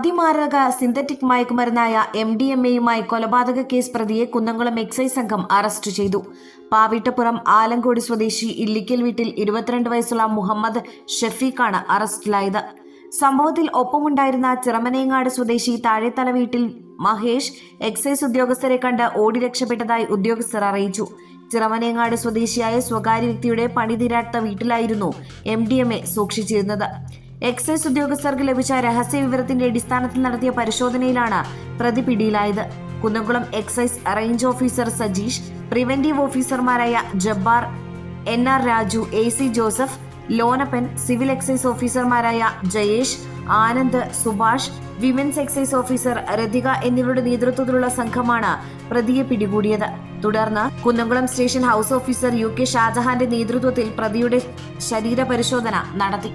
അതിമാരക synthetic മയക്കുമരുന്നായ MDMA-യുമായി കൊലപാതക case പ്രതിയെ Kunnamkulam excise സംഘം അറസ്റ്റ് ചെയ്തു. പാവിട്ടപ്പുറം ആലങ്കോട് സ്വദേശി ഇല്ലിക്കൽ വീട്ടിൽ 22 വയസ്സുള്ള മുഹമ്മദ് ഷഫീഖാണ് അറസ്റ്റിലായത്. സംഭവത്തിൽ ഒപ്പമുണ്ടായിരുന്ന ചിറമനേങ്ങാട് സ്വദേശി താഴെത്തല വീട്ടിൽ മഹേഷ് എക്സൈസ് ഉദ്യോഗസ്ഥരെ കണ്ട് ഓടി രക്ഷപ്പെട്ടതായി ഉദ്യോഗസ്ഥർ അറിയിച്ചു. ചിറമനേങ്ങാട് സ്വദേശിയായ സ്വകാര്യ വ്യക്തിയുടെ പണിതീരാത്ത വീട്ടിലായിരുന്നു MDMA സൂക്ഷിച്ചിരുന്നത്. എക്സൈസ് ഉദ്യോഗസ്ഥർക്ക് ലഭിച്ച രഹസ്യ വിവരത്തിന്റെ അടിസ്ഥാനത്തിൽ നടത്തിയ പരിശോധനയിലാണ് പ്രതി പിടിയിലായത്. Kunnamkulam excise range officer Sajeesh, preventive ഓഫീസർമാരായ Jabbar, NR Raju, AC Joseph, Lonappan, civil excise ഓഫീസർമാരായ Jayesh, Anand, Subhash, women's excise officer Rathika എന്നിവരുടെ നേതൃത്വത്തിലുള്ള സംഘമാണ് പ്രതിയെ പിടികൂടിയത്. തുടർന്ന് Kunnamkulam station house officer UK ഷാജഹാന്റെ നേതൃത്വത്തിൽ പ്രതിയുടെ ശരീര പരിശോധന നടത്തി.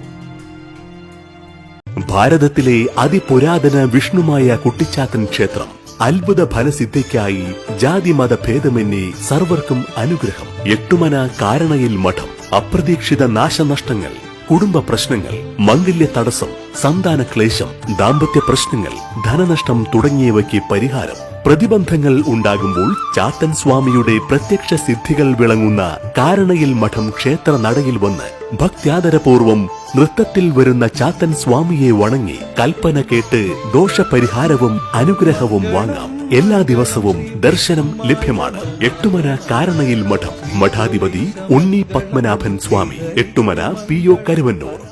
ഭാരതത്തിലെ അതിപുരാതന വിഷ്ണുമായ കുട്ടിച്ചാത്തൻ ക്ഷേത്രം അത്ഭുത ഫലസിദ്ധിക്കായി ജാതിമത ഭേദമന്യേ സർവർക്കും അനുഗ്രഹം. എട്ടുമന കാരണയിൽ മഠം. അപ്രതീക്ഷിത നാശനഷ്ടങ്ങൾ, കുടുംബ പ്രശ്നങ്ങൾ, മംഗല്യ തടസ്സം, സന്താന ക്ലേശം, ദാമ്പത്യ പ്രശ്നങ്ങൾ, ധനനഷ്ടം തുടങ്ങിയവയ്ക്ക് പരിഹാരം. പ്രതിബന്ധങ്ങൾ ഉണ്ടാകുമ്പോൾ ചാത്തൻ സ്വാമിയുടെ പ്രത്യക്ഷ സിദ്ധികൾ വിളങ്ങുന്ന കാരണയിൽ മഠം ക്ഷേത്ര നടയിൽ വന്ന് ഭക്ത്യാദരപൂർവം നൃത്തത്തിൽ വരുന്ന ചാത്തൻ സ്വാമിയെ വണങ്ങി കൽപ്പന കേട്ട് ദോഷപരിഹാരവും അനുഗ്രഹവും വാങ്ങാം. എല്ലാ ദിവസവും ദർശനം ലഭ്യമാണ്. എട്ടുമന കാരണയിൽ മഠം. മഠാധിപതി ഉണ്ണി പത്മനാഭൻ സ്വാമി. എട്ടുമന PO കരുവന്നൂർ.